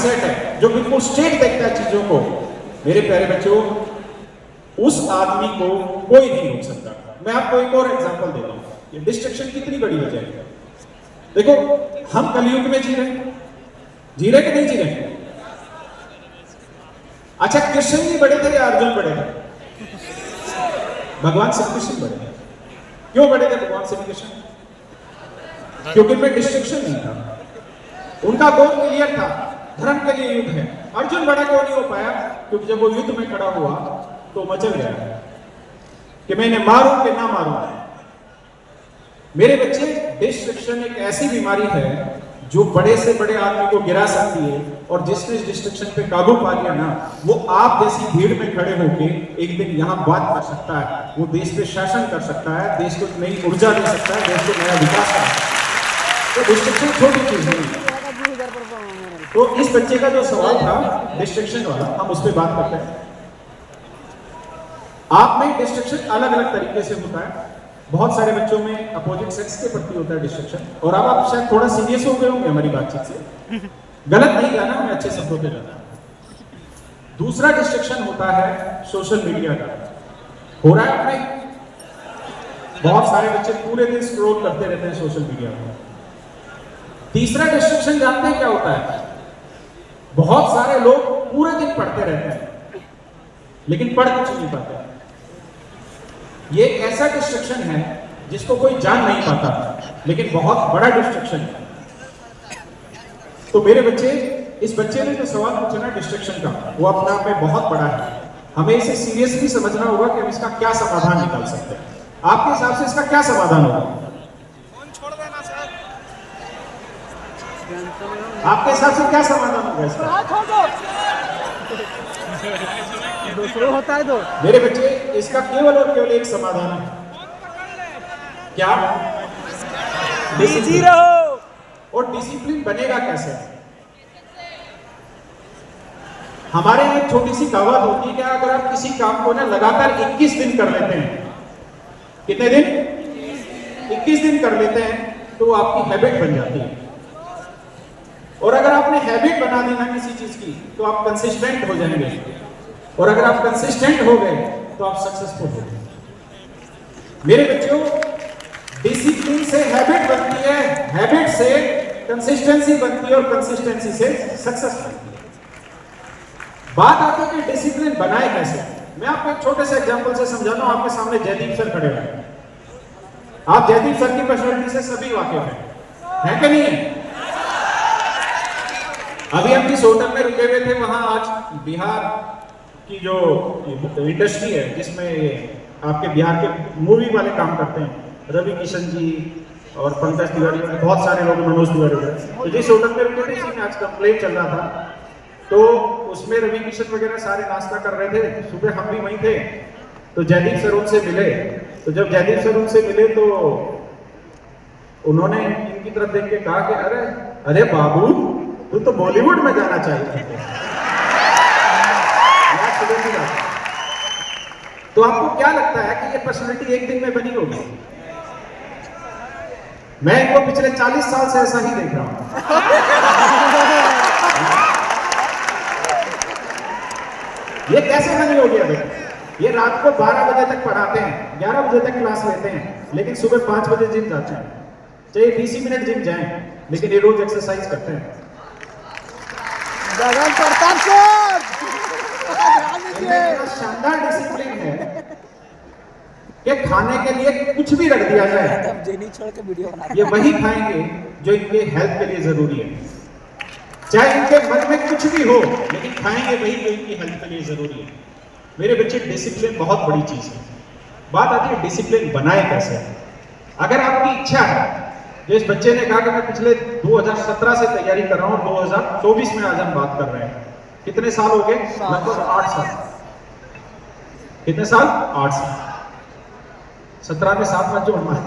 Set है, जो बिल्कुल स्ट्रेट देखता है चीजों को, मेरे प्यारे बच्चों, उस आदमी को कोई नहीं रोक सकता। मैं आपको एक और एग्जांपल देता हूं, ये डिस्ट्रक्शन कितनी बड़ी वजह है। देखो, हम कलयुग में जी रहे कि नहीं जी रहे? अच्छा, कृष्ण जी बड़े थे या अर्जुन बड़े थे? भगवान श्री कृष्ण बड़े थे। क्यों बड़े थे भगवान श्री कृष्ण? क्योंकि उनमें डिस्ट्रक्शन नहीं था, उनका गोल क्लियर था, धर्म के लिए युद्ध है। अर्जुन बड़ा क्यों नहीं हो पाया? क्योंकि जब वो युद्ध में खड़ा हुआ तो मचल गया कि मैं इन्हें मारूं कि ना मारूं। मेरे बच्चे, डिस्ट्रक्शन एक ऐसी बीमारी है जो बड़े से बड़े आदमी को गिरा सकती है, और जिसने इस डिस्ट्रक्शन पे काबू पा लिया ना, वो आप जैसी भीड़ में खड़े होके एक दिन यहाँ बात कर सकता है, वो देश पे शासन कर सकता है, देश को नई ऊर्जा दे सकता है, देश को नया विकास कर सकता है। तो डिस्ट्रक्शन छोटी चीज नहीं। तो इस बच्चे का जो सवाल था डिस्ट्रक्शन वाला, हम उस पर बात करते हैं। आप में डिस्ट्रक्शन अलग अलग तरीके से होता है। बहुत सारे बच्चों में अपोजिट सेक्स के प्रति होता है डिस्ट्रक्शन, और अब आप शायद थोड़ा सीरियस हो गए होंगे हमारी बातचीत से। गलत नहीं कहना, मैं अच्छे शब्दों पे कहना। दूसरा डिस्ट्रक्शन होता है सोशल मीडिया का। हो रहा है आपने? बहुत सारे बच्चे पूरे दिन स्क्रॉल करते रहते हैं सोशल मीडिया पर। तीसरा डिस्ट्रक्शन जानते हैं क्या होता है? बहुत सारे लोग पूरे दिन पढ़ते रहते हैं लेकिन पढ़ कुछ नहीं पाते। ये एक ऐसा डिस्ट्रक्शन है जिसको कोई जान नहीं पाता, लेकिन बहुत बड़ा डिस्ट्रक्शन है। तो मेरे बच्चे, इस बच्चे ने जो सवाल पूछा ना डिस्ट्रक्शन का, वो अपने आप में बहुत बड़ा है। हमें इसे सीरियसली समझना होगा कि हम इसका क्या समाधान निकाल सकते हैं। आपके हिसाब से इसका क्या समाधान होगा? आपके हिसाब से क्या समाधान होगा इसका? दूसरों होता है तो मेरे बच्चे, इसका केवल और केवल एक समाधान है। क्या? बिजी रहो। और डिसिप्लिन बनेगा कैसे? हमारे यहाँ एक छोटी सी कहावत होती है कि अगर आप किसी काम को ना लगातार 21 दिन कर लेते हैं, कितने दिन? 21 दिन कर लेते हैं, तो आपकी हैबिट बन जाती है। और अगर आपने हैबिट बना दी ना किसी चीज की, तो आप कंसिस्टेंट हो जाएंगे, और अगर आप कंसिस्टेंट हो गए तो आप सक्सेसफुल हो गए। मेरे बच्चों, डिसिप्लिन से हैबिट बनती है, हैबिट से कंसिस्टेंसी बनती है, और कंसिस्टेंसी से सक्सेस बनती है। बात आती है कि डिसिप्लिन बनाए कैसे। मैं आपको एक छोटे से एग्जांपल से समझाता हूं। आपके सामने जयदीप सर खड़े हैं। आप जयदीप सर की पर्सनालिटी से सभी वाकिफ हैं, है कि नहीं है? अभी हम जिस होटल में रुके हुए थे, वहां आज बिहार की जो इंडस्ट्री है, जिसमें आपके बिहार के मूवी वाले काम करते हैं, रवि किशन जी और पंकज तिवारी, बहुत सारे लोग, मनोज तिवारी, तो जिस होटल में रुके थे इसमें आज कंप्लेन चल रहा था। तो उसमें रवि किशन वगैरह सारे नाश्ता कर रहे थे, सुबह हम भी वहीं थे। तो जयदीप सर उनसे मिले। तो जब जयदीप सर उनसे मिले तो उन्होंने इनकी तरफ देख के कहा कि अरे अरे बाबू, तू तो बॉलीवुड में जाना चाहिए। तो आपको क्या लगता है कि ये पर्सनालिटी एक दिन में बनी होगी? मैं इनको पिछले 40 साल से ऐसा ही देख रहा हूं। ये कैसे बनी होगी? अभी ये रात को 12 बजे तक पढ़ाते हैं, 11 बजे तक क्लास लेते हैं, लेकिन सुबह 5 बजे जिम जाते हैं। चाहे 20 मिनट जिम जाएं, लेकिन ये रोज एक्सरसाइज करते हैं। शानदार डिसिप्लिन है कि खाने के लिए कुछ भी रख दिया जाए, छोड़ के वीडियो बना, ये वही खाएंगे जो इनके हेल्थ के लिए जरूरी है। चाहे इनके मन में कुछ भी हो, लेकिन खाएंगे वही जो इनकी हेल्थ के लिए जरूरी है। मेरे बच्चे, डिसिप्लिन बहुत बड़ी चीज है। बात आती है डिसिप्लिन बनाए कैसे। अगर आपकी इच्छा है, जो इस बच्चे ने कहा कि मैं पिछले 2017 से तैयारी कर रहा हूं, 2024 में आज हम बात कर रहे हैं, कितने साल हो गए? लगभग 8 साल। कितने साल? 8 साल। 17 में 7 मत जो हमारे,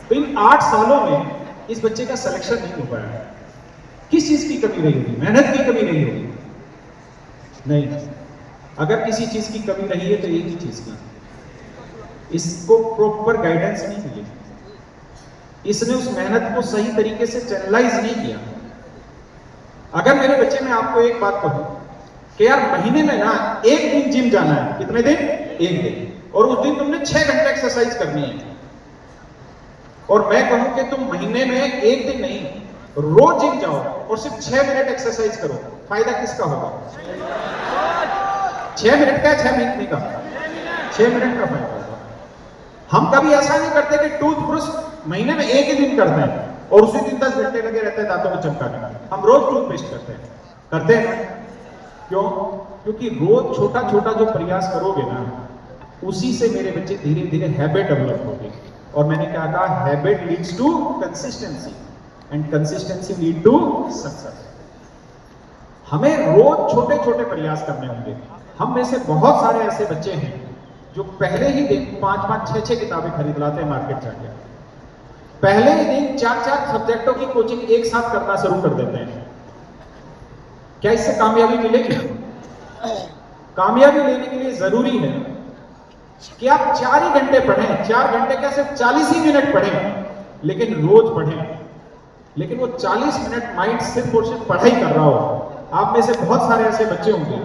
तो इन 8 सालों में इस बच्चे का सिलेक्शन नहीं हो पाया। किस चीज की कमी रही होगी? मेहनत की कमी रही होगी? नहीं। अगर किसी चीज की कमी रही है तो एक ही चीज की, इसको प्रॉपर गाइडेंस नहीं मिली, इसने उस मेहनत को सही तरीके से चैनलाइज नहीं किया। अगर मेरे बच्चे में आपको एक बात कहूं कि यार महीने में ना एक दिन जिम जाना है, कितने दिन? एक दिन, और उस दिन तुमने 6 घंटे एक्सरसाइज करनी है, और मैं कहूं कि तुम महीने में एक दिन नहीं रोज जिम जाओ और सिर्फ 6 मिनट एक्सरसाइज करो, फायदा किसका होगा? 6 मिनट का, 6 मिनट का, 6 मिनट का फायदा होगा। हम कभी ऐसा नहीं करते कि टूथब्रश महीने में एक ही दिन करते हैं और उसी दिन 10 घंटे लगे रहते हैं दांतों में चमकाने में। हम रोज टूथपेस्ट करते हैं क्यों? क्योंकि रोज छोटा छोटा जो प्रयास करोगे ना, उसी से मेरे बच्चे धीरे धीरे हैबिट डेवलप होगी। और मैंने क्या कहा, habit leads to consistency and consistency lead to success. हमें रोज छोटे छोटे प्रयास करने होंगे। हम में से बहुत सारे ऐसे बच्चे हैं जो पहले ही दिन 5-5, 6-6 किताबें खरीद लाते हैं मार्केट जाके, पहले ही दिन 4-4 सब्जेक्टों की कोचिंग एक साथ करना शुरू कर देते हैं। क्या इससे कामयाबी मिलेगी? कामयाबी लेने के लिए जरूरी है कि आप 4 ही घंटे पढ़ें, 4 घंटे क्या, सिर्फ 40 ही मिनट पढ़ें, लेकिन रोज पढ़ें। लेकिन वो 40 मिनट माइंड सिर्फ और सिर्फ पढ़ाई कर रहा हो। आप में से बहुत सारे ऐसे बच्चे होंगे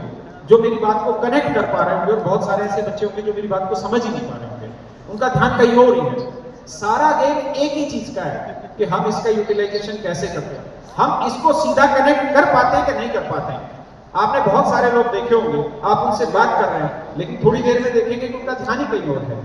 जो मेरी बात को कनेक्ट कर पा रहे होंगे, और बहुत सारे ऐसे बच्चे होंगे जो मेरी बात को समझ ही नहीं पा रहे होंगे, उनका ध्यान कहीं और ही है। सारा गेम एक ही चीज का है कि हम इसका यूटिलाइजेशन कैसे करते हैं, हम इसको सीधा कनेक्ट कर पाते हैं कि नहीं कर पाते हैं। आपने बहुत सारे लोग देखे होंगे, आप उनसे बात कर रहे हैं लेकिन थोड़ी देर में देखेंगे कि उनका ध्यान ही कहीं और है।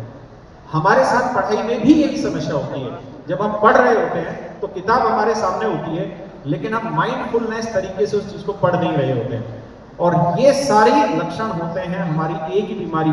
हमारे साथ पढ़ाई में भी यही समस्या होती है। जब हम पढ़ रहे होते हैं तो किताब हमारे सामने होती है, लेकिन हम माइंडफुलनेस तरीके से उस चीज को पढ़ नहीं रहे होते हैं। और ये सारी लक्षण होते हैं हमारी एक ही बीमारी